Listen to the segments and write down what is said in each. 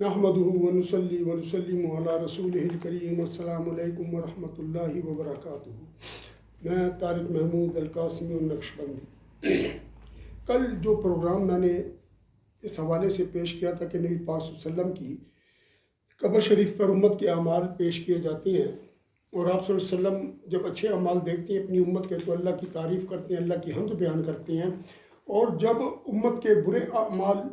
نحمده ونصلي ونسلم على رسوله الکریم السلام علیکم ورحمۃ اللہ وبرکاتہ۔ میں طارق محمود القاسمی النقشبندی۔ کل جو پروگرام میں نے اس حوالے سے پیش کیا تھا کہ نبی پاک صلی اللہ علیہ وسلم کی قبر شریف پر امت کے اعمال پیش کیے جاتے ہیں، اور آپ صلی اللہ علیہ وسلم جب اچھے اعمال دیکھتے ہیں اپنی امت کے تو اللہ کی تعریف کرتے ہیں، اللہ کی حمد بیان کرتے ہیں، اور جب امت کے برے اعمال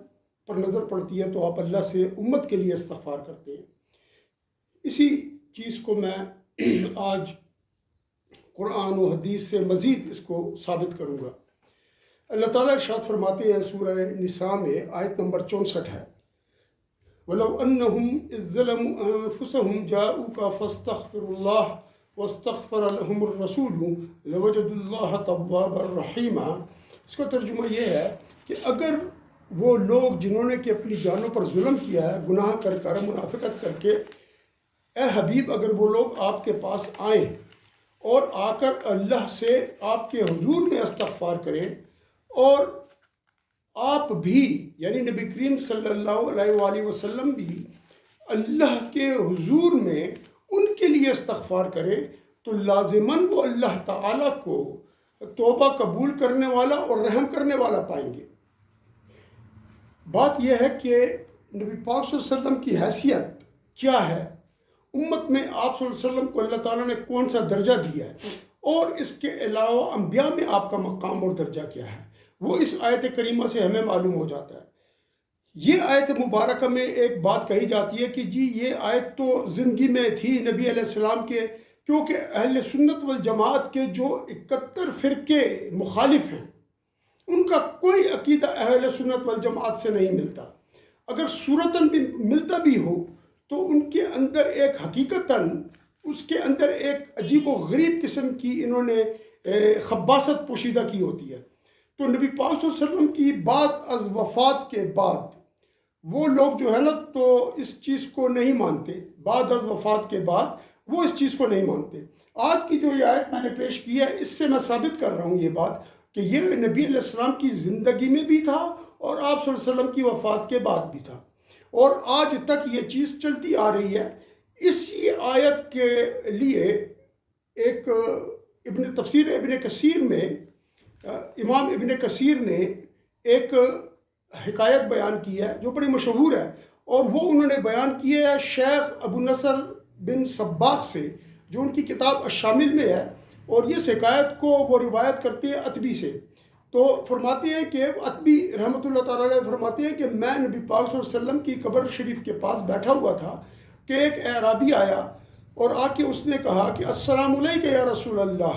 پر نظر پڑتی ہے تو آپ اللہ سے امت کے لیے استغفار کرتے ہیں۔ اسی چیز کو میں آج قرآن و حدیث سے مزید اس کو ثابت کروں گا۔ اللہ تعالیٰ ارشاد فرماتے ہیں سورہ نساء میں آیت نمبر 64 ہے، وَلَوْ أَنَّهُمْ إِذ ظَّلَمُوا أَنفُسَهُمْ جَاءُوكَ فَاسْتَغْفِرُوا اللَّهَ وَاسْتَغْفَرَ لَهُمُ الرَّسُولُ لَوَجَدُوا اللَّهَ تَوَّابًا رَحِيمًا۔ اس کا ترجمہ یہ ہے کہ اگر وہ لوگ جنہوں نے کہ اپنی جانوں پر ظلم کیا ہے، گناہ کر کر، منافقت کر کے، اے حبیب اگر وہ لوگ آپ کے پاس آئیں اور آ کر اللہ سے آپ کے حضور میں استغفار کریں، اور آپ بھی یعنی نبی کریم صلی اللہ علیہ وآلہ وسلم بھی اللہ کے حضور میں ان کے لیے استغفار کریں، تو لازماً وہ اللہ تعالیٰ کو توبہ قبول کرنے والا اور رحم کرنے والا پائیں گے۔ بات یہ ہے کہ نبی پاک صلی اللہ علیہ وسلم کی حیثیت کیا ہے، امت میں آپ صلی اللہ علیہ وسلم کو اللہ تعالیٰ نے کون سا درجہ دیا ہے، اور اس کے علاوہ انبیاء میں آپ کا مقام اور درجہ کیا ہے، وہ اس آیت کریمہ سے ہمیں معلوم ہو جاتا ہے۔ یہ آیت مبارکہ میں ایک بات کہی جاتی ہے کہ جی یہ آیت تو زندگی میں تھی نبی علیہ السلام کے، کیونکہ اہل سنت والجماعت کے جو 71 فرقے مخالف ہیں ان کا کوئی عقیدہ اہل سنت والجماعت سے نہیں ملتا، اگر صورتاً بھی ملتا بھی ہو تو ان کے اندر ایک حقیقتاً اس کے اندر ایک عجیب و غریب قسم کی انہوں نے خباثت پوشیدہ کی ہوتی ہے۔ تو نبی پاک صلی اللہ علیہ وسلم کی بعد از وفات کے بعد وہ لوگ جو ہے نا تو اس چیز کو نہیں مانتے، بعد از وفات کے بعد وہ اس چیز کو نہیں مانتے۔ آج کی جو یہ آیت میں نے پیش کی ہے اس سے میں ثابت کر رہا ہوں یہ بات کہ یہ نبی علیہ السلام کی زندگی میں بھی تھا اور آپ صلی اللہ علیہ وسلم کی وفات کے بعد بھی تھا، اور آج تک یہ چیز چلتی آ رہی ہے۔ اسی آیت کے لیے ایک تفسیر ابن کثیر میں امام ابن کثیر نے ایک حکایت بیان کی ہے جو بڑی مشہور ہے، اور وہ انہوں نے بیان کی ہے شیخ ابو نصر بن صباغ سے، جو ان کی کتاب الشامل میں ہے، اور یہ حکایت کو وہ روایت کرتے ہیں عتبی سے۔ تو فرماتے ہیں کہ عتبی رحمۃ اللہ تعالیٰ علیہ فرماتے ہیں کہ میں نبی پاک صلی اللہ علیہ وسلم کی قبر شریف کے پاس بیٹھا ہوا تھا کہ ایک اعرابی آیا اور آ کے اس نے کہا کہ السلام علیکم یا رسول اللہ،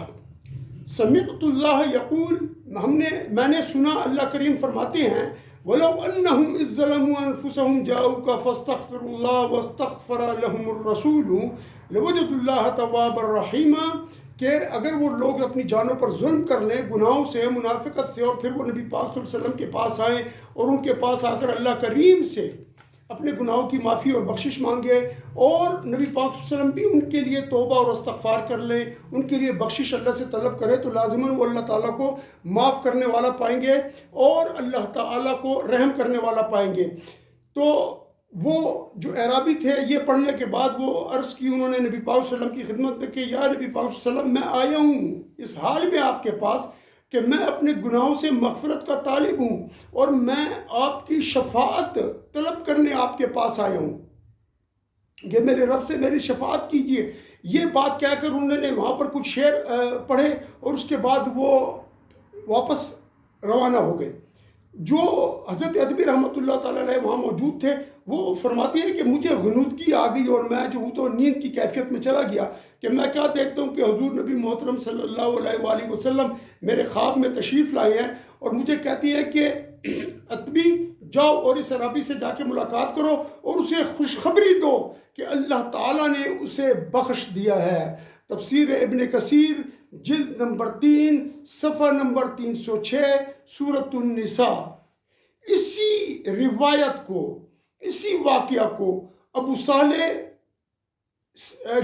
سمعت اللہ یقول، میں نے سنا اللہ کریم فرماتے ہیں وَلَوْ أَنَّهُمْ إِذ ظَّلَمُوا أَنفُسَهُمْ جَاءُوكَ فَاسْتَغْفِرُوا اللَّهَ وَاسْتَغْفَرَ لَهُمُ الرَّسُولُ لَوَجَدُوا اللَّهَ تَوَّابًا رَحِيمًا، کہ اگر وہ لوگ اپنی جانوں پر ظلم کر لیں گناہوں سے، منافقت سے، اور پھر وہ نبی پاک صلی اللہ علیہ وسلم کے پاس آئیں اور ان کے پاس آ کر اللہ کریم سے اپنے گناہوں کی معافی اور بخشش مانگے، اور نبی پاک صلی اللہ علیہ وسلم بھی ان کے لیے توبہ اور استغفار کر لیں، ان کے لیے بخشش اللہ سے طلب کریں، تو لازماً وہ اللہ تعالیٰ کو معاف کرنے والا پائیں گے اور اللہ تعالیٰ کو رحم کرنے والا پائیں گے۔ تو وہ جو اعرابی تھے یہ پڑھنے کے بعد وہ عرض کی انہوں نے نبی پاک صلی اللہ علیہ وسلم کی خدمت میں کہ یا نبی پاک صلی اللہ علیہ وسلم، میں آیا ہوں اس حال میں آپ کے پاس کہ میں اپنے گناہوں سے مغفرت کا طالب ہوں، اور میں آپ کی شفاعت طلب کرنے آپ کے پاس آیا ہوں کہ میرے رب سے میری شفاعت کیجیے۔ یہ بات کہہ کر انہوں نے وہاں پر کچھ شعر پڑھے اور اس کے بعد وہ واپس روانہ ہو گئے۔ جو حضرت عتبی رحمۃ اللہ تعالیٰ علیہ وہاں موجود تھے وہ فرماتے ہیں کہ مجھے غنودگی آ گئی، اور میں جو ہوں تو نیند کی کیفیت میں چلا گیا کہ میں کیا دیکھتا ہوں کہ حضور نبی محترم صلی اللہ علیہ وآلہ وسلم میرے خواب میں تشریف لائے ہیں، اور مجھے کہتی ہے کہ عتبی جاؤ اور اس عربی سے جا کے ملاقات کرو اور اسے خوشخبری دو کہ اللہ تعالیٰ نے اسے بخش دیا ہے۔ تفسیر ابن کثیر جلد نمبر 3 صفحہ نمبر 306 سورۃ النساء۔ اسی روایت کو، اسی واقعہ کو ابو صالح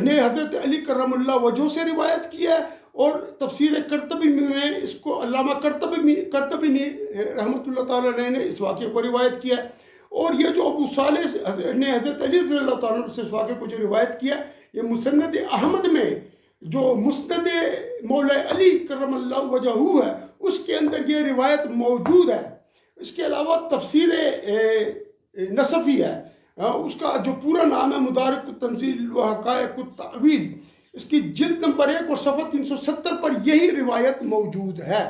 نے حضرت علی کرم اللہ وجہ سے روایت کیا ہے، اور تفسیر قرطبی میں اس کو علامہ قرطبی نے رحمۃ اللہ تعالیٰ علیہ نے اس واقعے کو روایت کیا ہے، اور یہ جو ابو صالح نے حضرت علی رضی اللہ تعالیٰ عنہ سے اس واقعے کو جو روایت کیا، یہ مسند احمد میں جو مسند مولا علی کرم اللہ وجہہ ہے اس کے اندر یہ روایت موجود ہے۔ اس کے علاوہ تفسیر نصفی ہے، اس کا جو پورا نام ہے مدارک التنزیل و حقائق التأویل، اس کی جلد نمبر 1 اور صفحہ 370 پر یہی روایت موجود ہے۔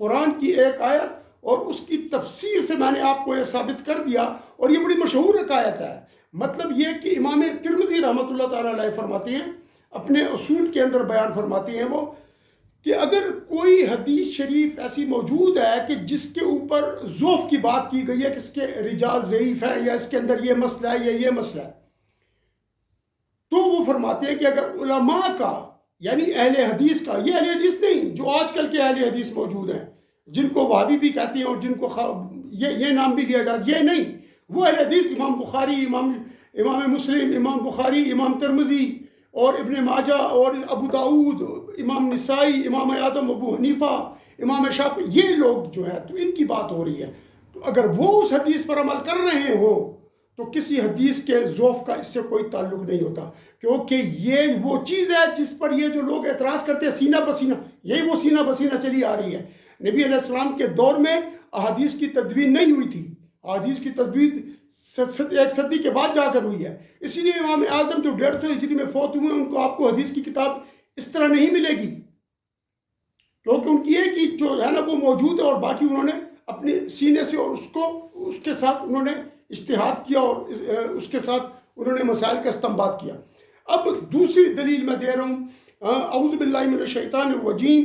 قرآن کی ایک آیت اور اس کی تفسیر سے میں نے آپ کو یہ ثابت کر دیا، اور یہ بڑی مشہور ایک آیت ہے۔ مطلب یہ کہ امام ترمذی رحمۃ اللہ تعالیٰ علیہ فرماتے ہیں، اپنے اصول کے اندر بیان فرماتے ہیں وہ، کہ اگر کوئی حدیث شریف ایسی موجود ہے کہ جس کے اوپر ضعف کی بات کی گئی ہے کہ اس کے رجال ضعیف ہیں یا اس کے اندر یہ مسئلہ ہے یا یہ مسئلہ ہے، تو وہ فرماتے ہیں کہ اگر علماء کا یعنی اہل حدیث کا، یہ اہل حدیث نہیں جو آج کل کے اہل حدیث موجود ہیں جن کو وہابی بھی کہتے ہیں اور جن کو یہ نام بھی لیا جاتا ہے، یہ نہیں، وہ اہل حدیث امام بخاری، امام مسلم، امام بخاری، امام ترمذی اور ابن ماجہ اور ابو داؤد، امام نسائی، امام اعظم ابو حنیفہ، امام شافعی، یہ لوگ جو ہیں تو ان کی بات ہو رہی ہے۔ تو اگر وہ اس حدیث پر عمل کر رہے ہوں تو کسی حدیث کے ضعف کا اس سے کوئی تعلق نہیں ہوتا، کیونکہ یہ وہ چیز ہے جس پر یہ جو لوگ اعتراض کرتے ہیں سینہ بسینہ، یہی وہ سینہ بسینہ چلی آ رہی ہے۔ نبی علیہ السلام کے دور میں احادیث کی تدوین نہیں ہوئی تھی، احادیث کی تدوین ایک صدی کے بعد جا کر ہوئی ہے۔ اسی لیے امام اعظم جو 150 ہجری میں فوت ہوئے ہیں، ان کو آپ کو حدیث کی کتاب اس طرح نہیں ملے گی، کیونکہ ان کی ایک ہی جو ہے نا وہ موجود ہے، اور باقی انہوں نے اپنے سینے سے اور اس کے ساتھ انہوں نے اجتہاد کیا اور اس کے ساتھ انہوں نے مسائل کا استنباط کیا۔ اب دوسری دلیل میں دے رہا ہوں، اعوذ باللہ من الشیطان الرجیم۔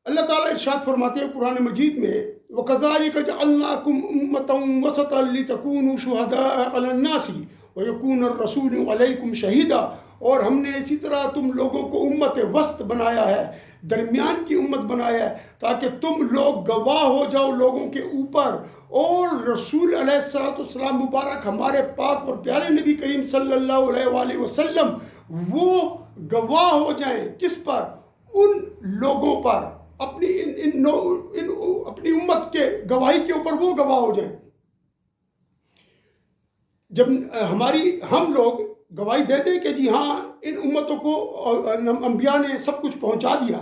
اللہ تعالیٰ ارشاد فرماتے ہیں قرآن مجید میں، وَكَذَلِكَ جَعَلْنَاكُمْ أُمَّةً وَسَطًا لِتَكُونُوا شُهَدَاءَ عَلَى النَّاسِ وَيَكُونَ الرَّسُولُ عَلَيْكُمْ شَهِيدًا، اور ہم نے اسی طرح تم لوگوں کو امت وسط بنایا ہے، درمیان کی امت بنایا ہے، تاکہ تم لوگ گواہ ہو جاؤ لوگوں کے اوپر، اور رسول علیہ السلام مبارک ہمارے پاک اور پیارے نبی کریم صلی اللہ علیہ وآلہ وسلم وہ گواہ ہو جائیں، کس پر؟ ان لوگوں پر، اپنی امت کے گواہی کے اوپر وہ گواہ ہو جائیں۔ جب ہم لوگ گواہی دے دیں کہ جی ہاں ان امتوں کو انبیاء نے سب کچھ پہنچا دیا،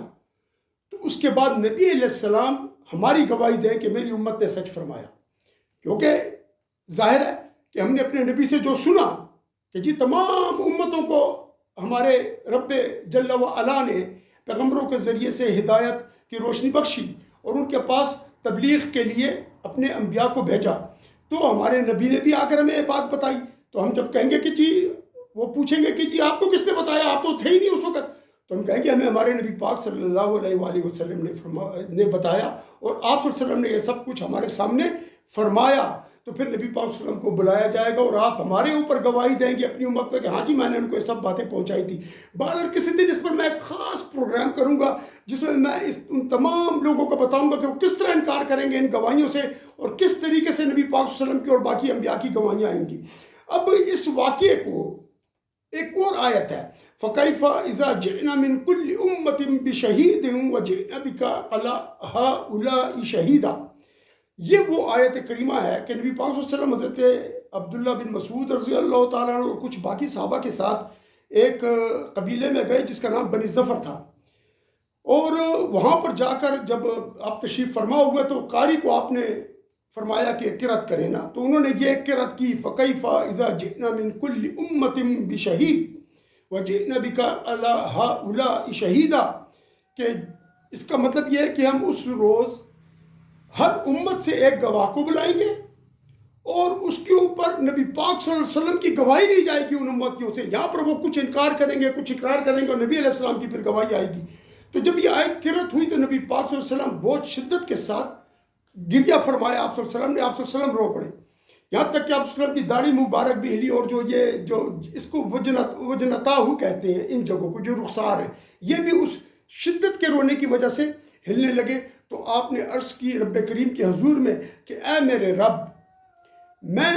تو اس کے بعد نبی علیہ السلام ہماری گواہی دیں کہ میری امت نے سچ فرمایا، کیونکہ ظاہر ہے کہ ہم نے اپنے نبی سے جو سنا کہ جی تمام امتوں کو ہمارے رب جل و علا نے پیغمبروں کے ذریعے سے ہدایت کی روشنی بخشی اور ان کے پاس تبلیغ کے لیے اپنے انبیاء کو بھیجا، تو ہمارے نبی نے بھی آ کر ہمیں یہ بات بتائی، تو ہم جب کہیں گے کہ جی، وہ پوچھیں گے کہ جی آپ کو کس نے بتایا، آپ تو تھے ہی نہیں اس وقت، تو ہم کہیں گے ہمیں ہمارے نبی پاک صلی اللہ علیہ وآلہ وسلم نے بتایا، اور آپ صلی اللہ علیہ وسلم نے یہ سب کچھ ہمارے سامنے فرمایا۔ تو پھر نبی پاک صلی اللہ علیہ وسلم کو بلایا جائے گا اور آپ ہمارے اوپر گواہی دیں گے اپنی امت پہ کہ ہاں جی میں نے ان کو یہ سب باتیں پہنچائی تھی۔ بہرحال کسی دن اس پر میں ایک خاص پروگرام کروں گا جس میں میں ان تمام لوگوں کو بتاؤں گا کہ وہ کس طرح انکار کریں گے ان گواہیوں سے، اور کس طریقے سے نبی پاک صلی اللہ علیہ وسلم کی اور باقی انبیاء کی گواہیاں آئیں گی۔ اب اس واقعے کو ایک اور آیت ہے، فَكَيْفَ إِذَا جِئْنَا مِن كُلِّ أُمَّةٍ بِشَهِيدٍ وَجِئْنَا بِكَ عَلَى هَؤُلَاءِ شَهِيدًا۔ یہ وہ آیت کریمہ ہے کہ نبی پاک صلی اللہ علیہ وسلم حضرت عبداللہ بن مسعود رضی اللہ تعالیٰ عنہ اور کچھ باقی صحابہ کے ساتھ ایک قبیلے میں گئے جس کا نام بنی ظفر تھا، اور وہاں پر جا کر جب آپ تشریف فرما ہوئے تو قاری کو آپ نے فرمایا کہ قرأت کریں نا، تو انہوں نے یہ قرأت کی، فَكَيْفَ إِذَا جِئْنَا مِن كُلِّ أُمَّةٍ بِشَهِيدٍ وَجِئْنَا بِكَ عَلَى هَؤُلَاءِ شَهِيدًا، کہ اس کا مطلب یہ ہے کہ ہم اس روز ہر امت سے ایک گواہ کو بلائیں گے اور اس کے اوپر نبی پاک صلی اللہ علیہ وسلم کی گواہی لی جائے گی ان امتیوں سے۔ یہاں پر وہ کچھ انکار کریں گے، کچھ اقرار کریں گے، اور نبی علیہ السلام کی پھر گواہی آئے گی۔ تو جب یہ آیت قرأت ہوئی تو نبی پاک صلی اللہ علیہ وسلم بہت شدت کے ساتھ گریہ فرمایا، آپ صلی اللہ علیہ وسلم نے، آپ صلی اللہ علیہ وسلم رو پڑے، یہاں تک کہ آپ صلی اللہ علیہ وسلم کی داڑھی مبارک بھی ہلی، اور جو اس کو وجنتاہو کہتے ہیں ان جگہوں کو جو رخسار ہیں، یہ بھی اس شدت کے رونے کی وجہ سے ہلنے لگے۔ تو آپ نے عرض کی رب کریم کے حضور میں کہ اے میرے رب، میں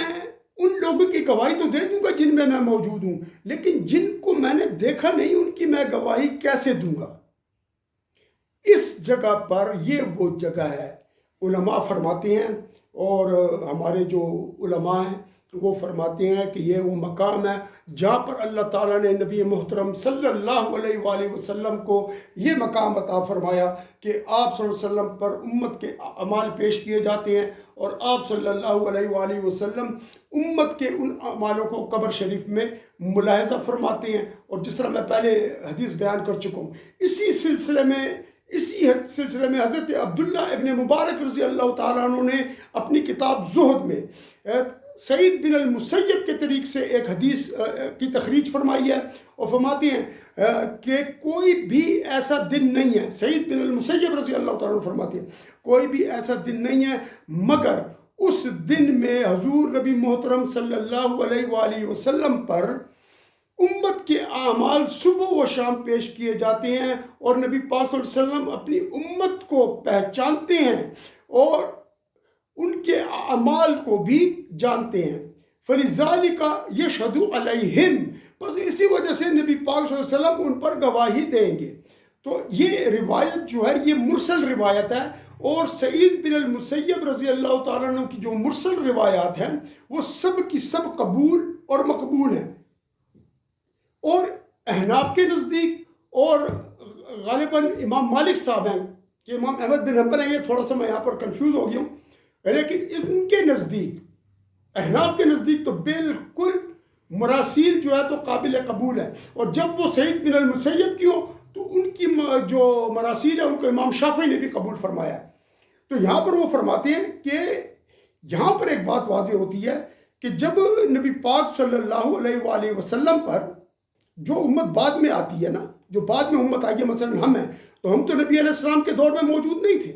ان لوگوں کی گواہی تو دے دوں گا جن میں موجود ہوں، لیکن جن کو میں نے دیکھا نہیں ان کی میں گواہی کیسے دوں گا؟ اس جگہ پر یہ وہ جگہ ہے علماء فرماتے ہیں اور ہمارے جو علماء ہیں وہ فرماتے ہیں کہ یہ وہ مقام ہے جہاں پر اللہ تعالیٰ نے نبی محترم صلی اللہ علیہ وآلہ وسلم کو یہ مقام عطا فرمایا کہ آپ صلی اللہ علیہ وسلم پر امت کے اعمال پیش کیے جاتے ہیں، اور آپ صلی اللہ علیہ وآلہ وسلم امت کے ان اعمالوں کو قبر شریف میں ملاحظہ فرماتے ہیں۔ اور جس طرح میں پہلے حدیث بیان کر چکا ہوں، اسی سلسلے میں حضرت عبداللہ ابن مبارک رضی اللہ تعالیٰ عنہ نے اپنی کتاب زہد میں سعید بن المسیب کے طریق سے ایک حدیث کی تخریج فرمائی ہے، اور فرماتے ہیں کہ کوئی بھی ایسا دن نہیں ہے، سعید بن المسیب رضی اللہ تعالیٰ عنہ فرماتے ہیں کوئی بھی ایسا دن نہیں ہے مگر اس دن میں حضور نبی محترم صلی اللہ علیہ وآلہ وسلم پر امت کے اعمال صبح و شام پیش کیے جاتے ہیں، اور نبی پاک صلی اللہ علیہ وسلم اپنی امت کو پہچانتے ہیں اور ان کے اعمال کو بھی جانتے ہیں۔ فَلِذَلِكَ يَشْهَدُ عَلَيْهِمْ، بس اسی وجہ سے نبی پاک صلی اللہ علیہ وسلم ان پر گواہی دیں گے۔ تو یہ روایت جو ہے یہ مرسل روایت ہے، اور سعید بن المسیب رضی اللہ تعالیٰ عنہ کی جو مرسل روایات ہیں وہ سب کی سب قبول اور مقبول ہیں، اور احناف کے نزدیک اور غالباً امام مالک صاحب ہیں کہ امام احمد بن حنبل ہیں، یہ تھوڑا سا میں یہاں پر کنفیوز ہو گیا ہوں، لیکن ان کے نزدیک احناف کے نزدیک تو بالکل مراسیل جو ہے تو قابل قبول ہے، اور جب وہ سعید بن المسیب کی ہو تو ان کی جو مراسیل ہے ان کو امام شافعی نے بھی قبول فرمایا ہے۔ تو یہاں پر وہ فرماتے ہیں کہ یہاں پر ایک بات واضح ہوتی ہے کہ جب نبی پاک صلی اللہ علیہ وآلہ وسلم پر جو امت بعد میں آتی ہے نا، جو بعد میں امت آئی ہے، مثلا ہم ہیں تو ہم تو نبی علیہ السلام کے دور میں موجود نہیں تھے،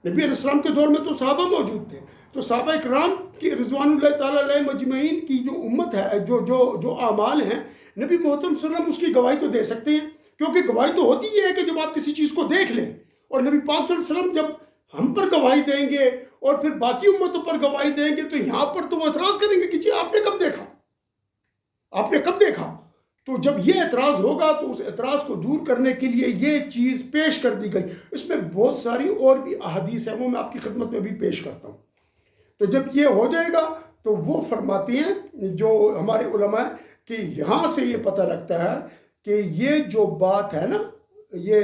نبی علیہ السلام کے دور میں تو صحابہ موجود تھے، تو صحابہ اکرام کی رضوان اللہ تعالیٰ علیہ مجمعین کی جو امت ہے، جو اعمال ہیں، نبی محترم صلی اللہ علیہ وسلم اس کی گواہی تو دے سکتے ہیں، کیونکہ گواہی تو ہوتی ہی ہے کہ جب آپ کسی چیز کو دیکھ لیں، اور نبی پاک صلی اللہ علیہ وسلم جب ہم پر گواہی دیں گے اور پھر باقی امتوں پر گواہی دیں گے تو یہاں پر تو وہ اعتراض کریں گے کہ جی آپ نے کب دیکھا، آپ نے کب دیکھا؟ تو جب یہ اعتراض ہوگا تو اس اعتراض کو دور کرنے کے لیے یہ چیز پیش کر دی گئی۔ اس میں بہت ساری اور بھی احادیث ہیں، وہ میں آپ کی خدمت میں بھی پیش کرتا ہوں۔ تو جب یہ ہو جائے گا تو وہ فرماتے ہیں جو ہمارے علماء ہیں کہ یہاں سے یہ پتہ لگتا ہے کہ یہ جو بات ہے نا، یہ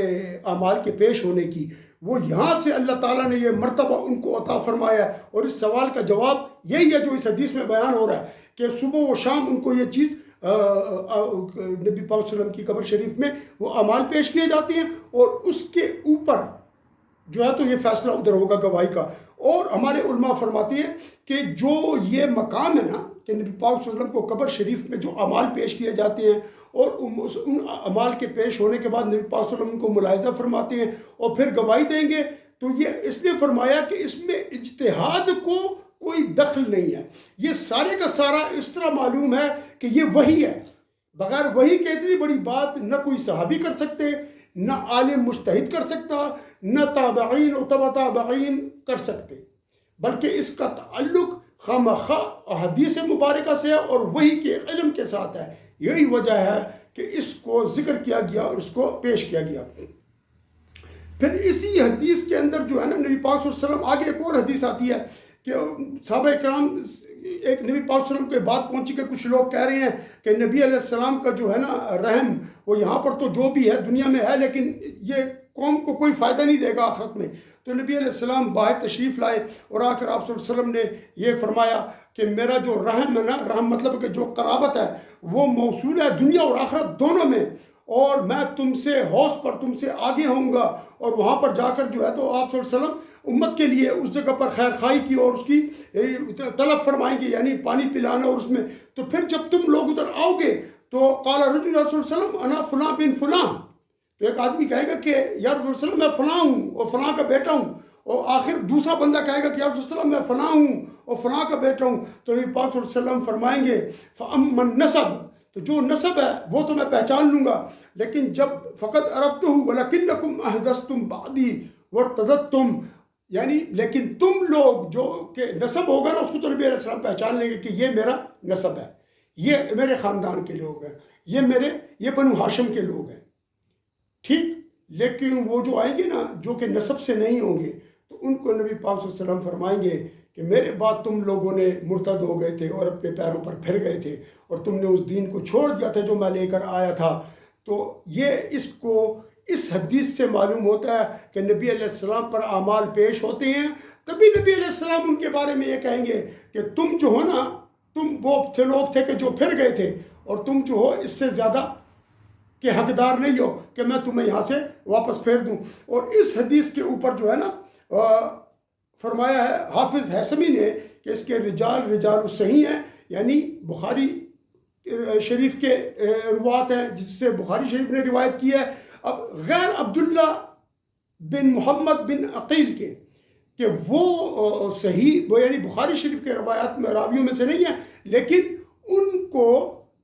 اعمال کے پیش ہونے کی، وہ یہاں سے اللہ تعالیٰ نے یہ مرتبہ ان کو عطا فرمایا ہے، اور اس سوال کا جواب یہی ہے جو اس حدیث میں بیان ہو رہا ہے کہ صبح و شام ان کو یہ چیز نبی پاک صلی اللہ علیہ وسلم کی قبر شریف میں وہ اعمال پیش کیے جاتے ہیں، اور اس کے اوپر جو ہے تو یہ فیصلہ ادھر ہوگا گواہی کا۔ اور ہمارے علماء فرماتے ہیں کہ جو یہ مقام ہے نا کہ نبی پاک صلی اللہ علیہ وسلم کو قبر شریف میں جو اعمال پیش کیے جاتے ہیں، اور ان اعمال کے پیش ہونے کے بعد نبی پاک صلی اللہ علیہ وسلم کو ملاحظہ فرماتے ہیں اور پھر گواہی دیں گے، تو یہ اس لیے فرمایا کہ اس میں اجتہاد کو کوئی دخل نہیں ہے، یہ سارے کا سارا اس طرح معلوم ہے کہ یہ وحی ہے، بغیر وحی کے اتنی بڑی بات نہ کوئی صحابی کر سکتے، نہ عالم مجتہد کر سکتا، نہ تابعین و تبع تابعین کر سکتے، بلکہ اس کا تعلق خامخواہ حدیث مبارکہ سے اور وحی کے علم کے ساتھ ہے۔ یہی وجہ ہے کہ اس کو ذکر کیا گیا اور اس کو پیش کیا گیا۔ پھر اسی حدیث کے اندر جو ہے نا نبی پاک صلی اللہ علیہ وسلم، آگے ایک اور حدیث آتی ہے کہ صحابہ کرام ایک نبی پاک صلی اللہ علیہ وسلم کے بات پہنچی کہ کچھ لوگ کہہ رہے ہیں کہ نبی علیہ السلام کا جو ہے نا رحم وہ یہاں پر تو جو بھی ہے دنیا میں ہے، لیکن یہ قوم کو کوئی فائدہ نہیں دے گا آخرت میں۔ تو نبی علیہ السلام باہر تشریف لائے اور آ کر آپ صلی اللہ علیہ وسلم نے یہ فرمایا کہ میرا جو رحم ہے نا، رحم مطلب کہ جو قرابت ہے وہ موصول ہے دنیا اور آخرت دونوں میں، اور میں تم سے حوض پر تم سے آگے ہوں گا، اور وہاں پر جا کر جو ہے تو آپ صلی اللہ علیہ وسلم امت کے لیے اس جگہ پر خیر خواہی کی اور اس کی طلب فرمائیں گے، یعنی پانی پلانا، اور اس میں تو پھر جب تم لوگ ادھر آؤ گے تو قال رجل صلی اللہ علیہ وسلم انا فلاں بن فلاں، تو ایک آدمی کہے گا کہ یا رسول اللہ علیہ وسلم میں فلاں ہوں اور فلاں کا بیٹا ہوں، اور آخر دوسرا بندہ کہے گا کہ یا رسول اللہ علیہ وسلم میں فلاں ہوں اور فلاں کا بیٹا ہوں، تو نبی پاک صلی اللہ علیہ وسلم فرمائیں گے فَأَمَّا النَّسَبُ، تو جو نسب ہے وہ تو میں پہچان لوں گا، لیکن جب فقط عرفتہ وَلَكِنَّكُمْ أَحْدَثْتُمْ بَعْدِي وَارْتَدَدْتُمْ، یعنی لیکن تم لوگ جو کہ نسب ہوگا نا اس کو تو نبی علیہ السلام پہچان لیں گے کہ یہ میرا نسب ہے، یہ میرے خاندان کے لوگ ہیں، یہ بنو ہاشم کے لوگ ہیں، ٹھیک۔ لیکن وہ جو آئیں گے نا جو کہ نسب سے نہیں ہوں گے، تو ان کو نبی پاک صلی اللہ علیہ وسلم فرمائیں گے کہ میرے بعد تم لوگوں نے مرتد ہو گئے تھے اور اپنے پیروں پر پھر گئے تھے اور تم نے اس دین کو چھوڑ دیا تھا جو میں لے کر آیا تھا. تو یہ اس حدیث سے معلوم ہوتا ہے کہ نبی علیہ السلام پر اعمال پیش ہوتے ہیں. تبھی نبی علیہ السلام ان کے بارے میں یہ کہیں گے کہ تم جو ہو نا، تم وہ لوگ تھے کہ جو پھر گئے تھے، اور تم جو ہو اس سے زیادہ کہ حقدار نہیں ہو کہ میں تمہیں یہاں سے واپس پھیر دوں. اور اس حدیث کے اوپر جو ہے نا فرمایا ہے حافظ حیثمی نے کہ اس کے رجال الصحیح ہیں، یعنی بخاری شریف کے روایت ہیں جس سے بخاری شریف نے روایت کی ہے. اب غیر عبداللہ بن محمد بن عقیل کے کہ وہ صحیح، وہ یعنی بخاری شریف کے روایات میں راویوں میں سے نہیں ہیں، لیکن ان کو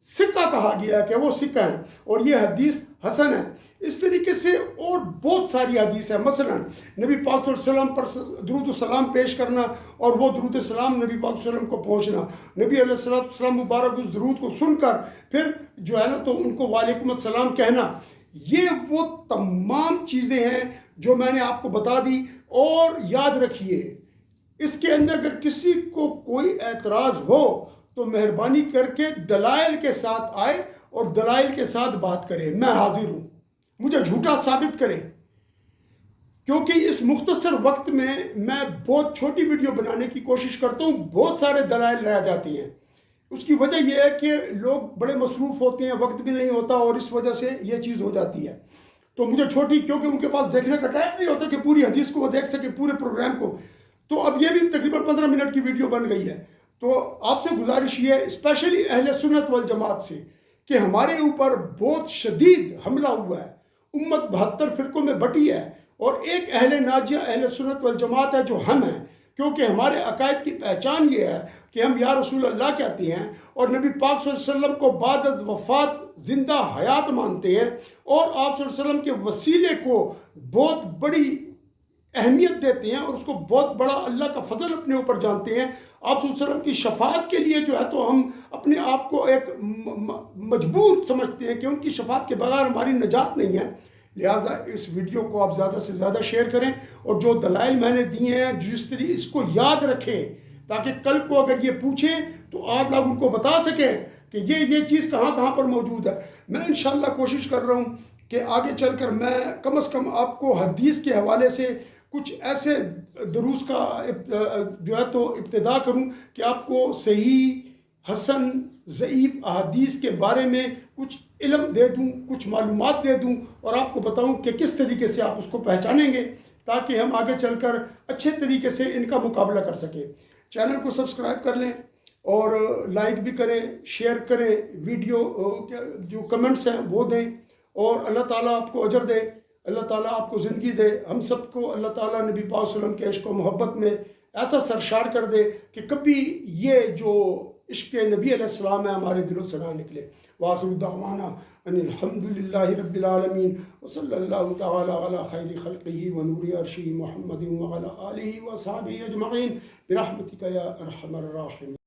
سکہ کہا گیا کہ وہ سکہ ہیں اور یہ حدیث حسن ہے. اس طریقے سے اور بہت ساری حدیث ہیں. مثلا نبی پاک صلی اللہ علیہ وسلم پر درود و سلام پیش کرنا اور وہ درود و سلام نبی پاک صلی اللہ علیہ وسلم کو پہنچنا، نبی علیہ السلام مبارک اس درود کو سن کر پھر جو ہے نا تو ان کو وعلیکم السلام کہنا. یہ وہ تمام چیزیں ہیں جو میں نے آپ کو بتا دی. اور یاد رکھیے اس کے اندر اگر کسی کو کوئی اعتراض ہو تو مہربانی کر کے دلائل کے ساتھ آئے اور دلائل کے ساتھ بات کرے. میں حاضر ہوں، مجھے جھوٹا ثابت کرے، کیونکہ اس مختصر وقت میں بہت چھوٹی ویڈیو بنانے کی کوشش کرتا ہوں، بہت سارے دلائل رہ جاتی ہیں. اس کی وجہ یہ ہے کہ لوگ بڑے مصروف ہوتے ہیں، وقت بھی نہیں ہوتا اور اس وجہ سے یہ چیز ہو جاتی ہے. تو مجھے چھوٹی، کیونکہ ان کے پاس دیکھنے کا ٹائم نہیں ہوتا کہ پوری حدیث کو وہ دیکھ سکے، پورے پروگرام کو. تو اب یہ بھی تقریباً 15 منٹ کی ویڈیو بن گئی ہے. تو آپ سے گزارش یہ ہے اسپیشلی اہل سنت والجماعت سے کہ ہمارے اوپر بہت شدید حملہ ہوا ہے. امت 72 فرقوں میں بٹی ہے اور ایک اہل ناجیہ اہل سنت والجماعت ہے جو ہم ہیں، کیونکہ ہمارے عقائد کی پہچان یہ ہے کہ ہم یا رسول اللہ کہتے ہیں اور نبی پاک صلی اللہ علیہ وسلم کو بعد از وفات زندہ حیات مانتے ہیں اور آپ صلی اللہ علیہ وسلم کے وسیلے کو بہت بڑی اہمیت دیتے ہیں اور اس کو بہت بڑا اللہ کا فضل اپنے اوپر جانتے ہیں. آپ صلی اللہ علیہ وسلم کی شفاعت کے لیے جو ہے تو ہم اپنے آپ کو ایک مجبور سمجھتے ہیں کہ ان کی شفاعت کے بغیر ہماری نجات نہیں ہے. لہٰذا اس ویڈیو کو آپ زیادہ سے زیادہ شیئر کریں اور جو دلائل میں نے دیے ہیں جس طرح اس کو یاد رکھیں تاکہ کل کو اگر یہ پوچھیں تو آپ لوگ ان کو بتا سکیں کہ یہ چیز کہاں کہاں پر موجود ہے. میں انشاءاللہ کوشش کر رہا ہوں کہ آگے چل کر میں کم از کم آپ کو حدیث کے حوالے سے کچھ ایسے دروس کا جو ہے تو ابتدا کروں کہ آپ کو صحیح، حسن، ضعیف احادیث کے بارے میں کچھ علم دے دوں، کچھ معلومات دے دوں اور آپ کو بتاؤں کہ کس طریقے سے آپ اس کو پہچانیں گے تاکہ ہم آگے چل کر اچھے طریقے سے ان کا مقابلہ کر سکیں. چینل کو سبسکرائب کر لیں اور لائک بھی کریں، شیئر کریں، ویڈیو جو کمنٹس ہیں وہ دیں اور اللہ تعالیٰ آپ کو اجر دے، اللہ تعالیٰ آپ کو زندگی دے. ہم سب کو اللہ تعالیٰ نبی پاک صلی اللہ علیہ وسلم کے عشق و محبت میں ایسا سرشار کر دے کہ کبھی یہ جو عشق نبی علیہ السلام ہے ہمارے دلوں سے نہ نکلے. وآخر دعوانا ان الحمدللہ رب العالمین وصلی اللہ تعالی علی خیر خلقہ ونور عرشہ محمد وعلی آلہ وصحبہ اجمعین برحمتک یا ارحم الراحمین.